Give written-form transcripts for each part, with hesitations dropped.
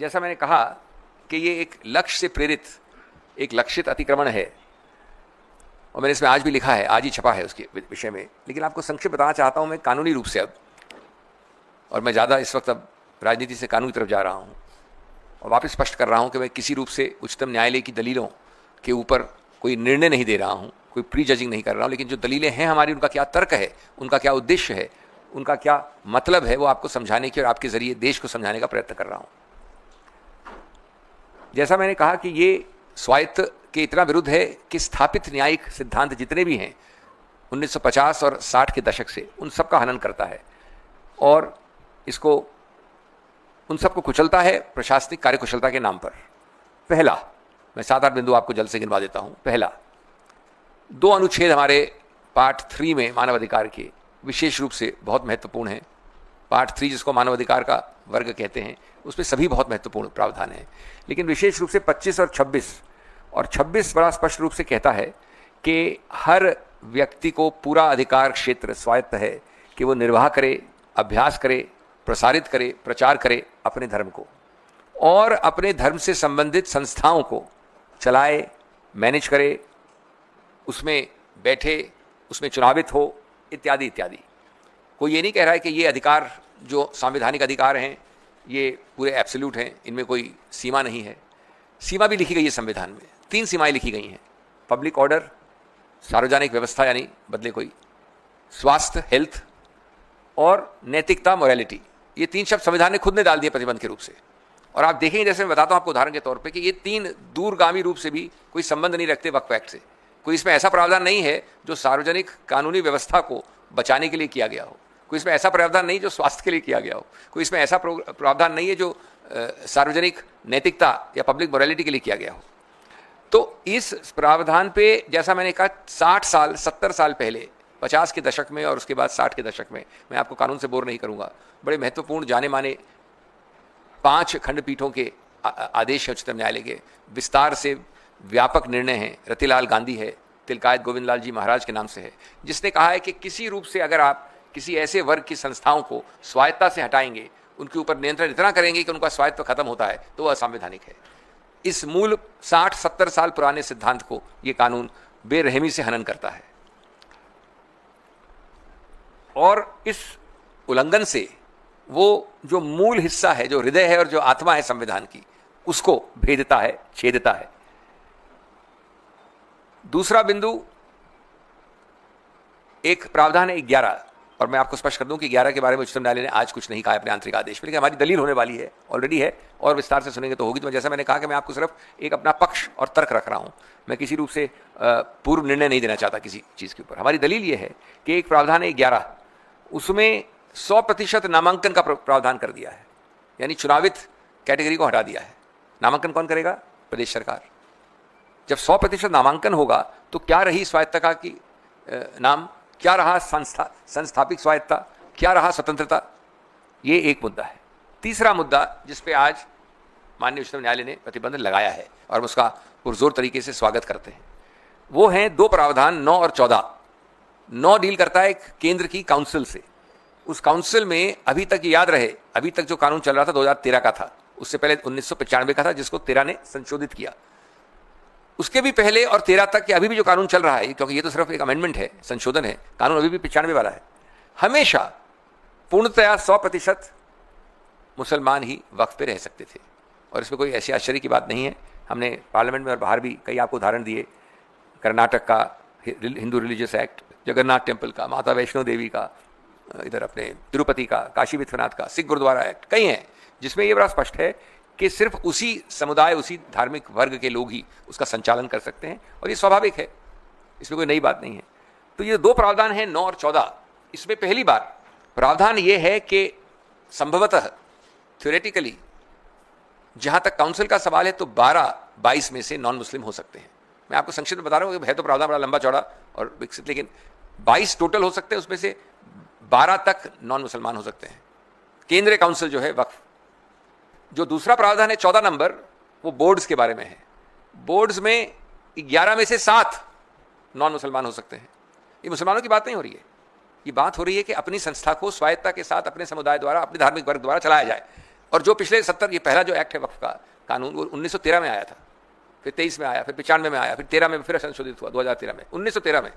जैसा मैंने कहा कि ये एक लक्ष्य से प्रेरित एक लक्षित अतिक्रमण है, और मैंने इसमें आज भी लिखा है, आज ही छपा है उसके विषय में, लेकिन आपको संक्षिप्त बताना चाहता हूँ मैं कानूनी रूप से अब, और मैं ज़्यादा इस वक्त अब राजनीति से कानून की तरफ जा रहा हूँ और वापस स्पष्ट कर रहा हूँ कि मैं किसी रूप से उच्चतम न्यायालय की दलीलों के ऊपर कोई निर्णय नहीं दे रहा हूँ, कोई प्री जजिंग नहीं कर रहा हूँ, लेकिन जो दलीलें हैं हमारी, उनका क्या तर्क है, उनका क्या उद्देश्य है, उनका क्या मतलब है, वो आपको समझाने की और आपके ज़रिए देश को समझाने का प्रयत्न कर रहा हूँ। जैसा मैंने कहा कि ये स्वायत्त के इतना विरुद्ध है कि स्थापित न्यायिक सिद्धांत जितने भी हैं 1950 और 60 के दशक से, उन सब का हनन करता है और इसको उन सबको कुचलता है प्रशासनिक कार्यकुशलता के नाम पर। पहला, मैं 7-8 बिंदु आपको जल्द से गिनवा देता हूं। पहला, 2 अनुच्छेद हमारे पार्ट 3 में मानव अधिकार के विशेष रूप से बहुत महत्वपूर्ण हैं। पार्ट 3 जिसको मानव अधिकार का वर्ग कहते हैं, उसमें सभी बहुत महत्वपूर्ण प्रावधान हैं, लेकिन विशेष रूप से 25 और 26 बड़ा स्पष्ट रूप से कहता है कि हर व्यक्ति को पूरा अधिकार क्षेत्र स्वायत्त है कि वो निर्वाह करे, अभ्यास करे, प्रसारित करे, प्रचार करे अपने धर्म को, और अपने धर्म से संबंधित संस्थाओं को चलाए, मैनेज करे, उसमें बैठे, उसमें चुनावित हो, इत्यादि इत्यादि। कोई ये नहीं कह रहा है कि ये अधिकार जो संवैधानिक अधिकार हैं ये पूरे एब्सोल्यूट हैं, इनमें कोई सीमा नहीं है। सीमा भी लिखी गई है संविधान में, 3 सीमाएं लिखी गई हैं। पब्लिक ऑर्डर, सार्वजनिक व्यवस्था यानी बदले कोई, स्वास्थ्य हेल्थ, और नैतिकता मोरालिटी, ये 3 शब्द संविधान ने खुद ने डाल दिए प्रतिबंध के रूप से। और आप देखेंगे, जैसे मैं बताता हूँ आपको उदाहरण के तौर पे, कि ये 3 दूरगामी रूप से भी कोई संबंध नहीं रखते वक्फ एक्ट से। कोई इसमें ऐसा प्रावधान नहीं है जो सार्वजनिक कानूनी व्यवस्था को बचाने के लिए किया गया हो, कोई इसमें ऐसा प्रावधान नहीं जो स्वास्थ्य के लिए किया गया हो, कोई इसमें ऐसा प्रावधान नहीं है जो सार्वजनिक नैतिकता या पब्लिक मोरालिटी के लिए किया गया हो। तो इस प्रावधान पे, जैसा मैंने कहा, 60 साल 70 साल पहले, 50 के दशक में और उसके बाद 60 के दशक में, मैं आपको कानून से बोर नहीं करूंगा, बड़े महत्वपूर्ण जाने माने 5 खंडपीठों के आदेश है उच्चतम न्यायालय के, विस्तार से व्यापक निर्णय हैं। रतिलाल गांधी है, तिलकायत गोविंद लाल जी महाराज के नाम से है, जिसने कहा है कि किसी रूप से अगर आप किसी ऐसे वर्ग की संस्थाओं को स्वायत्तता से हटाएंगे, उनके ऊपर नियंत्रण इतना करेंगे कि उनका स्वायत्त खत्म होता है, तो वह असंवैधानिक है। इस मूल 60-70 साल पुराने सिद्धांत को यह कानून बेरहमी से हनन करता है, और इस उल्लंघन से वो जो मूल हिस्सा है, जो हृदय है और जो आत्मा है संविधान की, उसको भेदता है, छेदता है। दूसरा बिंदु, एक प्रावधान है 11, और मैं आपको स्पष्ट कर दूं कि 11 के बारे में उच्चतम न्यायालय ने आज कुछ नहीं कहा है अपने आंतरिक आदेश में, लेकिन हमारी दलील होने वाली है, ऑलरेडी है, और विस्तार से सुनेंगे तो होगी। तो जैसा मैंने कहा कि मैं आपको सिर्फ एक अपना पक्ष और तर्क रख रहा हूं, मैं किसी रूप से पूर्व निर्णय नहीं देना चाहता किसी चीज़ के ऊपर। हमारी दलील ये है कि एक प्रावधान है 11, उसमें 100% नामांकन का प्रावधान कर दिया है, यानी चुनावित कैटेगरी को हटा दिया है। नामांकन कौन करेगा? प्रदेश सरकार। जब 100% नामांकन होगा तो क्या रही स्वायत्तता की नाम, क्या रहा संस्थापित स्वायत्तता, क्या रहा स्वतंत्रता? ये एक मुद्दा है। तीसरा मुद्दा जिस पे आज माननीय उच्चतम न्यायालय ने प्रतिबंध लगाया है और हम उसका पुरजोर तरीके से स्वागत करते हैं, वो हैं 2 प्रावधान 9 और 14। 9 डील करता है केंद्र की काउंसिल से। उस काउंसिल में अभी तक याद रहे, अभी तक जो कानून चल रहा था 2013 का था, उससे पहले 1995 का था, जिसको 13 ने संशोधित किया। उसके भी पहले और 13 तक के अभी भी जो कानून चल रहा है, क्योंकि ये तो सिर्फ एक अमेंडमेंट है, संशोधन है, कानून अभी भी 95 वाला है, हमेशा पूर्णतया 100% मुसलमान ही वक्फ पे रह सकते थे, और इसमें कोई ऐसी आश्चर्य की बात नहीं है। हमने पार्लियामेंट में और बाहर भी कई आपको उदाहरण दिए, कर्नाटक का Hindu religious act, Jagannath temple का, माता वैष्णो देवी का, इधर अपने तिरुपति का, काशी विश्वनाथ का, सिख गुरुद्वारा एक्ट, कई हैं जिसमें ये बड़ा स्पष्ट है कि सिर्फ उसी समुदाय, उसी धार्मिक वर्ग के लोग ही उसका संचालन कर सकते हैं, और ये स्वाभाविक है, इसमें कोई नई बात नहीं है। तो ये 2 प्रावधान हैं 9 और 14। इसमें पहली बार प्रावधान ये है कि संभवतः थ्योरेटिकली जहां तक काउंसिल का सवाल है तो 12-22 में से नॉन मुस्लिम हो सकते हैं। मैं आपको संक्षिप्त बता रहा हूँ कि है तो प्रावधान बड़ा लंबा चौड़ा और विकसित, लेकिन 22 टोटल हो सकते हैं, उसमें से 12 तक नॉन मुसलमान हो सकते हैं, केंद्रीय काउंसिल जो है वक्फ। जो दूसरा प्रावधान है 14 नंबर, वो बोर्ड्स के बारे में है। बोर्ड्स में 11 में से 7 नॉन मुसलमान हो सकते हैं। ये मुसलमानों की बात नहीं हो रही है, ये बात हो रही है कि अपनी संस्था को स्वायत्तता के साथ अपने समुदाय द्वारा, अपने धार्मिक वर्ग द्वारा चलाया जाए। और जो पिछले 70, ये पहला जो एक्ट है वक्फ का कानून, वो 1913 में आया था, फिर 23 में आया, फिर 95 में आया, फिर 13 में फिर संशोधित हुआ 2013 में, 1913 में,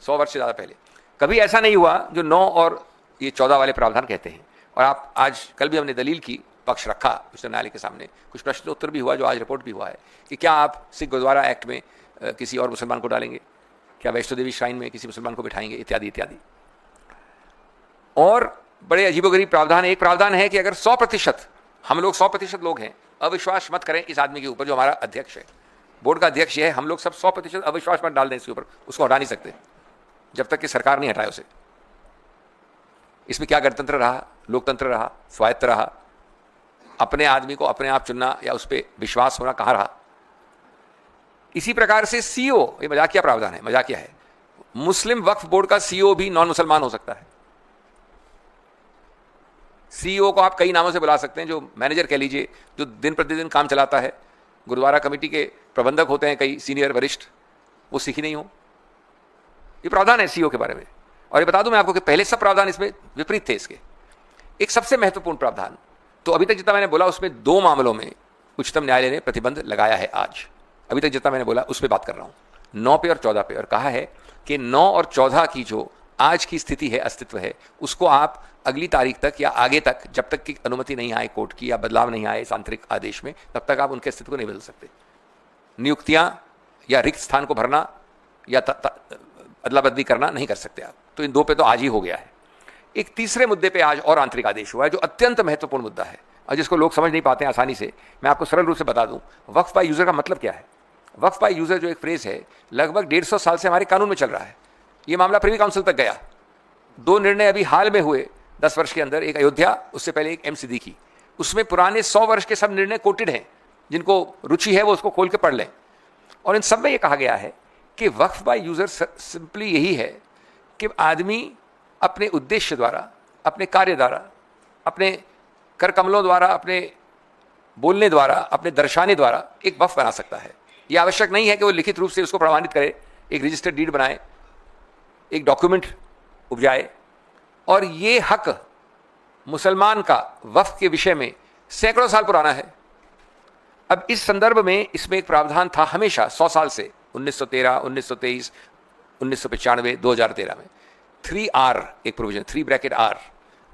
100 वर्ष से ज़्यादा पहले। कभी ऐसा नहीं हुआ जो 9 और ये 14 वाले प्रावधान कहते हैं। और आप आज कल भी हमने दलील की, पक्ष रखा उच्चतम न्यायालय के सामने, कुछ प्रश्नोत्तर भी हुआ जो आज रिपोर्ट भी हुआ है कि क्या आप सिख गुरुद्वारा एक्ट में किसी और मुसलमान को डालेंगे, क्या वैष्णो देवी श्राइन में किसी मुसलमान को बिठाएंगे, इत्यादि इत्यादि। और बड़े अजीबोगरीब प्रावधान, एक प्रावधान है कि अगर 100% हम लोग 100% लोग हैं, अविश्वास मत करें इस आदमी के ऊपर जो हमारा अध्यक्ष है, बोर्ड का अध्यक्ष ये है, हम लोग सब 100% अविश्वास मत डाल दें इसके ऊपर, उसको हटा नहीं सकते जब तक कि सरकार नहीं हटाए उसे। इसमें क्या गणतंत्र रहा, लोकतंत्र रहा, स्वायत्त रहा, अपने आदमी को अपने आप चुनना या उस पर विश्वास होना कहाँ रहा। इसी प्रकार से सीओ, ये मजाकिया प्रावधान है, मजाकिया है, मुस्लिम वक्फ बोर्ड का सीओ भी नॉन मुसलमान हो सकता है। सीईओ को आप कई नामों से बुला सकते हैं, जो मैनेजर कह लीजिए, जो दिन प्रतिदिन काम चलाता है, गुरुद्वारा कमेटी के प्रबंधक होते हैं कई सीनियर वरिष्ठ, वो सिख ही नहीं हो। ये प्रावधान है सीईओ के बारे में। और ये बता दूं मैं आपको कि पहले सब प्रावधान इसमें विपरीत थे इसके। एक सबसे महत्वपूर्ण प्रावधान, तो अभी तक जितना मैंने बोला उसमें 2 मामलों में उच्चतम न्यायालय ने प्रतिबंध लगाया है। आज अभी तक जितना मैंने बोला उस पर बात कर रहा हूँ, 9 पे और 14 पे, और कहा है कि 9 और 14 की जो आज की स्थिति है, अस्तित्व है, उसको आप अगली तारीख तक या आगे तक, जब तक की अनुमति नहीं आए कोर्ट की या बदलाव नहीं आए इस आंतरिक आदेश में, तब तक आप उनके अस्तित्व को नहीं बदल सकते। नियुक्तियां या रिक्त स्थान को भरना या अदला बदली करना नहीं कर सकते आप। तो इन 2 पे तो आज ही हो गया है। एक तीसरे मुद्दे पे आज और आंतरिक आदेश हुआ है जो अत्यंत महत्वपूर्ण मुद्दा है और जिसको लोग समझ नहीं पाते हैं आसानी से। मैं आपको सरल रूप से बता दूं, वक्फ बाय यूजर का मतलब क्या है। वक्फ बाय यूजर जो एक फ्रेज है, लगभग 150 साल से हमारे कानून में चल रहा है। ये मामला प्रिवी काउंसिल तक गया। 2 निर्णय अभी हाल में हुए 10 वर्ष के अंदर, एक अयोध्या, उससे पहले एक एम सिद्दीकी। उसमें पुराने 100 वर्ष के सब निर्णय कोटेड हैं, जिनको रुचि है वो उसको खोल के पढ़ लें। और इन सब में ये कहा गया है कि वक्फ बाय यूजर सिंपली यही है कि आदमी अपने उद्देश्य द्वारा, अपने कार्य द्वारा, अपने कर कमलों द्वारा, अपने बोलने द्वारा, अपने दर्शाने द्वारा एक वक्फ बना सकता है। यह आवश्यक नहीं है कि वो लिखित रूप से उसको प्रमाणित करे, एक रजिस्टर्ड डीड बनाए, एक डॉक्यूमेंट उपजाए। और ये हक मुसलमान का वक्फ के विषय में सैकड़ों साल पुराना है। अब इस संदर्भ में इसमें एक प्रावधान था हमेशा 100 साल से, 1913, 1923, 1995, 2013 में 3R एक प्रोविजन, 3 R,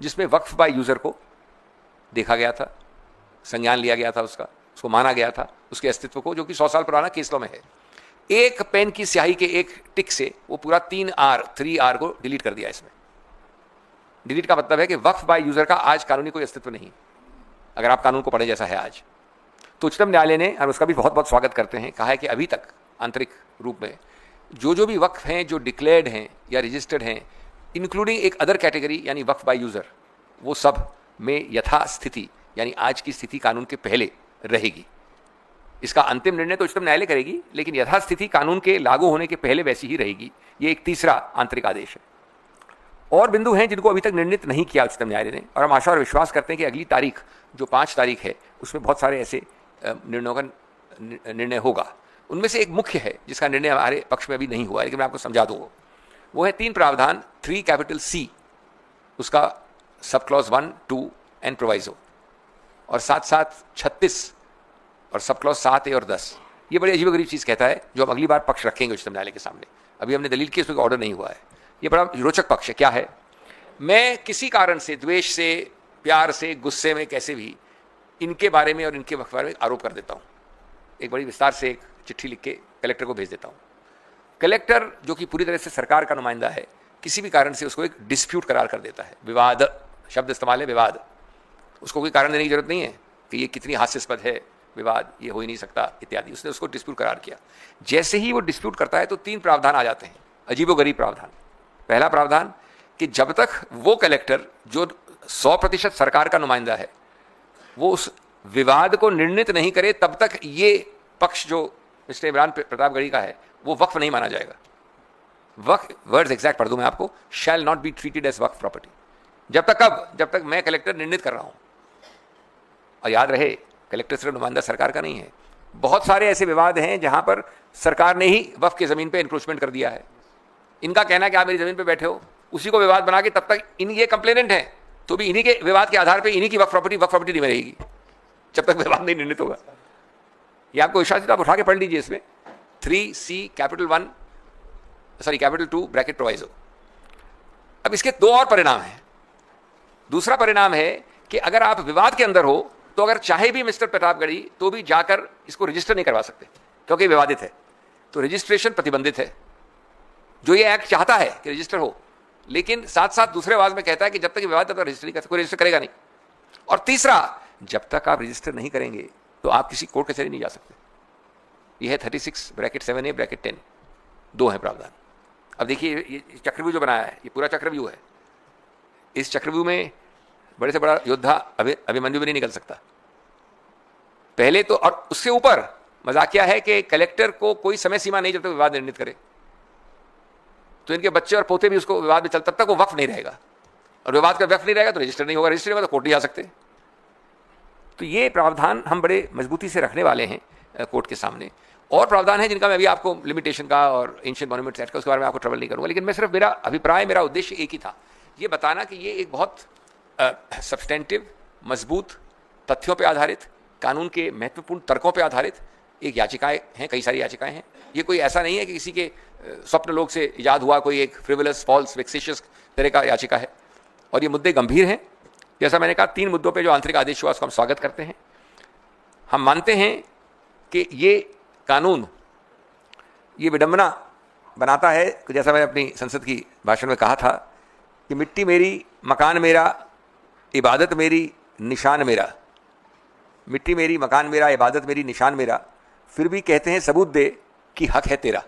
जिसमें वक्फ बाय यूजर को देखा गया था, संज्ञान लिया गया था, उसको माना गया था, उसके अस्तित्व को, जो कि 100 साल पुराना केस लॉ में है। एक पेन की स्याही के एक टिक से वो पूरा 3R को डिलीट कर दिया। इसमें डिलीट का मतलब है कि वक्फ बाय यूजर का आज कानूनी कोई अस्तित्व नहीं, अगर आप कानून को पढ़े जैसा है आज। तो उच्चतम न्यायालय ने, और उसका भी बहुत बहुत स्वागत करते हैं, कहा है कि अभी तक आंतरिक रूप में जो भी वक्फ हैं जो डिक्लेयर्ड हैं या रजिस्टर्ड हैं, इंक्लूडिंग एक अदर कैटेगरी यानी वक्फ बाय यूजर, वो सब में यथास्थिति यानी आज की स्थिति कानून के पहले रहेगी। इसका अंतिम निर्णय तो उच्चतम न्यायालय करेगी, लेकिन यथास्थिति कानून के लागू होने के पहले वैसी ही रहेगी। ये एक तीसरा आंतरिक आदेश है। और बिंदु हैं जिनको अभी तक निर्णित नहीं किया उच्चतम न्यायालय ने, और हम आशा और विश्वास करते हैं कि अगली तारीख जो 5 तारीख है उसमें बहुत सारे ऐसे निर्णयों का निर्णय होगा। उनमें से एक मुख्य है जिसका निर्णय हमारे पक्ष में अभी नहीं हुआ, लेकिन मैं आपको समझा दूंगा। वो है 3 प्रावधान, 3C, उसका सब क्लॉज 1, 2 एंड प्रोवाइजो, और साथ साथ 36 और सब क्लॉज 7A और 10। ये बड़ी अजीबोगरीब चीज़ कहता है जो हम अगली बार पक्ष रखेंगे उच्चतम न्यायालय के सामने। अभी हमने दलील की, उसमें ऑर्डर नहीं हुआ है। ये बड़ा रोचक पक्ष है। क्या है? मैं किसी कारण से, द्वेष से, प्यार से, गुस्से में, कैसे भी इनके बारे में और इनके वक्फ बारे में आरोप कर देता हूँ। एक बड़ी विस्तार से एक चिट्ठी लिख के कलेक्टर को भेज देता हूँ। कलेक्टर, जो कि पूरी तरह से सरकार का नुमाइंदा है, किसी भी कारण से उसको एक डिस्प्यूट करार कर देता है। विवाद शब्द इस्तेमाल है, विवाद। उसको कोई कारण देने की जरूरत नहीं है कि ये कितनी हास्यास्पद है, विवाद, ये हो ही नहीं सकता इत्यादि। उसने उसको डिस्प्यूट करार किया। जैसे ही वो डिस्प्यूट करता है तो 3 प्रावधान आ जाते हैं, अजीबोगरीब प्रावधान। पहला प्रावधान कि जब तक वो कलेक्टर जो 100% सरकार का नुमाइंदा है वो उस विवाद को निर्णित नहीं करे, तब तक ये पक्ष जो मिस्टर इमरान प्रतापगढ़ी का है वो वक्फ नहीं माना जाएगा। वक्फ, वर्ड्स एग्जैक्ट पढ़ दूं मैं आपको, shall not be treated as waqf property. जब तक कब? जब तक मैं कलेक्टर निर्णित कर रहा हूं। और याद रहे, कलेक्टर सिर्फ नुमाइंदा सरकार का नहीं है। बहुत सारे ऐसे विवाद हैं जहां पर सरकार ने ही वक्फ की जमीन पे इंक्रोचमेंट कर दिया है। इनका कहना है कि आप मेरी जमीन पे बैठे हो, उसी को विवाद बना के तब तक ये कंप्लेनेंट है, तो भी इन्हीं के विवाद के आधार पर इन्हीं की वक्फ प्रॉपर्टी नहीं रहेगी जब तक विवाद नहीं निर्णित होगा। ये आपको विश्वास आप उठा के पढ़ लीजिए इसमें 3C कैपिटल 2 ब्रैकेट प्रोवाइजो। अब इसके दो और परिणाम हैं। दूसरा परिणाम है कि अगर आप विवाद के अंदर हो तो अगर चाहे भी मिस्टर प्रतापगढ़ी तो भी जाकर इसको रजिस्टर नहीं करवा सकते क्योंकि विवादित है, तो रजिस्ट्रेशन प्रतिबंधित है। जो ये एक्ट चाहता है कि रजिस्टर हो, लेकिन साथ साथ दूसरे आवाज में कहता है कि जब तक विवाद तब तक रजिस्टर नहीं कर, कोई रजिस्टर करेगा नहीं। और तीसरा, जब तक आप रजिस्टर नहीं करेंगे तो आप किसी कोर्ट कचहरी नहीं जा सकते। यह है 36 ब्रैकेट 7A ब्रैकेट 10, दो है प्रावधान। अब देखिए ये चक्रव्यूह जो बनाया है, ये पूरा चक्रव्यूह है। इस चक्रव्यूह में बड़े से बड़ा योद्धा अभिमन्यु भी नहीं निकल सकता पहले तो। और उससे ऊपर मजाकिया है कि कलेक्टर को कोई समय सीमा नहीं जब तक विवाद निर्णित करे, तो इनके बच्चे और पोते भी उसको विवाद में चल, तब तक वो वक्फ नहीं रहेगा। और विवाद का वक्फ नहीं रहेगा तो रजिस्टर नहीं होगा, रजिस्टर नहीं होगा तो कोर्ट नहीं जा सकते। तो ये प्रावधान हम बड़े मजबूती से रखने वाले हैं कोर्ट के सामने। और प्रावधान है जिनका मैं अभी आपको लिमिटेशन का और एंशिएंट मॉन्यूमेंट्स एक्ट का उसके बारे में आपको ट्रबल नहीं करूंगा, लेकिन मैं सिर्फ मेरा अभिप्राय, मेरा उद्देश्य एक ही था, ये बताना कि ये एक बहुत सब्सटेंटिव, मजबूत, तथ्यों पर आधारित, कानून के महत्वपूर्ण तर्कों पर आधारित एक याचिकाएं हैं, कई सारी याचिकाएं हैं। ये कोई ऐसा नहीं है कि किसी के स्वप्न लोक से इजाद हुआ कोई एक फ्रिवलस, फॉल्स, वेक्सिशियस तरह का याचिका है। और ये मुद्दे गंभीर हैं। जैसा मैंने कहा, 3 मुद्दों पे जो आंतरिक आदेश हुआ उसको हम स्वागत करते हैं। हम मानते हैं कि ये कानून ये विडंबना बनाता है, जैसा मैंने अपनी संसद की भाषण में कहा था कि मिट्टी मेरी, मकान मेरा, इबादत मेरी, निशान मेरा। मिट्टी मेरी, मकान मेरा, इबादत मेरी, निशान मेरा, फिर भी कहते हैं सबूत दे कि हक है तेरा।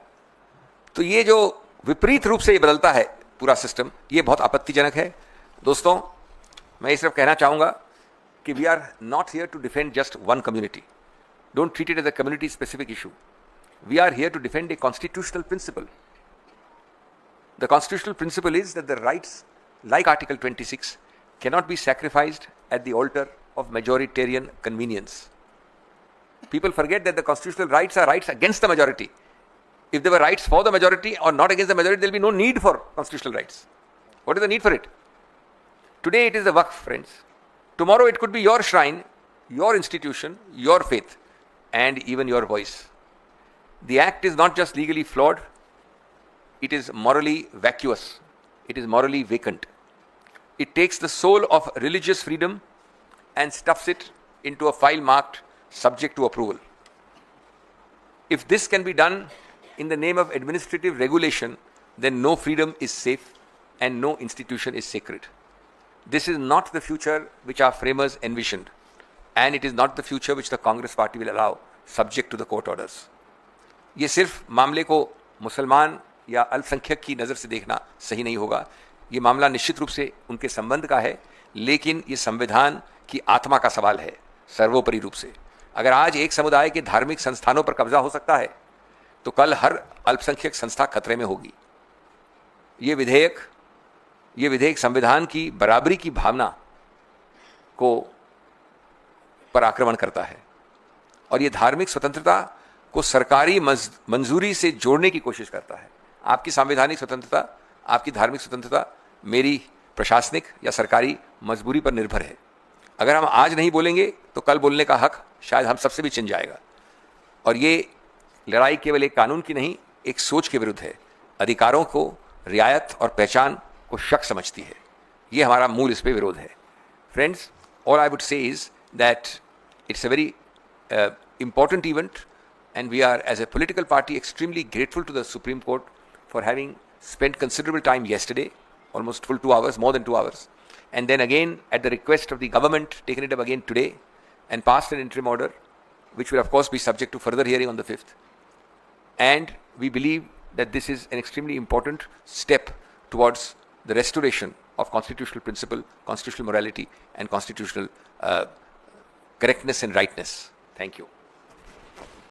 तो ये जो विपरीत रूप से ये बदलता है पूरा सिस्टम, ये बहुत आपत्तिजनक है। दोस्तों, मैं ये सिर्फ कहना चाहूँगा कि we are not here to defend just one community. Don't treat it as a community specific issue. We are here to defend a constitutional principle. The constitutional principle is that the rights like Article 26 cannot be sacrificed at the altar of majoritarian convenience. People forget that the constitutional rights are rights against the majority. If there were rights for the majority or not against the majority, there will be no need for constitutional rights. What is the need for it? Today it is the Waqf, friends. Tomorrow it could be your shrine, your institution, your faith, and even your voice. The act is not just legally flawed, it is morally vacuous. It is morally vacant. It takes the soul of religious freedom and stuffs it into a file marked subject to approval. If this can be done in the name of administrative regulation, then no freedom is safe and no institution is sacred. This is not the future which our framers envisioned, and it is not the future which the Congress party will allow subject to the court orders. ये सिर्फ मामले को मुसलमान या अल्पसंख्यक की नज़र से देखना सही नहीं होगा। ये मामला निश्चित रूप से उनके संबंध का है, लेकिन ये संविधान की आत्मा का सवाल है सर्वोपरि रूप से। अगर आज एक समुदाय के धार्मिक संस्थानों पर कब्जा हो सकता है, तो कल हर अल्पसंख्यक संस्था खतरे में होगी। ये विधेयक संविधान की बराबरी की भावना को पर आक्रमण करता है और ये धार्मिक स्वतंत्रता को सरकारी मंजूरी से जोड़ने की कोशिश करता है। आपकी संवैधानिक स्वतंत्रता, आपकी धार्मिक स्वतंत्रता मेरी प्रशासनिक या सरकारी मजबूरी पर निर्भर है। अगर हम आज नहीं बोलेंगे तो कल बोलने का हक शायद हम सबसे भी छिन जाएगा। और ये लड़ाई केवल एक कानून की नहीं, एक सोच के विरुद्ध है। अधिकारों को रियायत और पहचान को शक समझती है। ये हमारा मूल इस पे विरोध है। Friends, all I would say is that it's a very important event, and we are as a political party extremely grateful to the Supreme Court for having spent considerable time yesterday, almost full 2 hours, more than 2 hours, and then again at the request of the government taken it up again today and passed an interim order which will of course be subject to further hearing on the 5th. And we believe that this is an extremely important step towards the restoration of constitutional principle, constitutional morality and constitutional correctness and rightness. Thank you.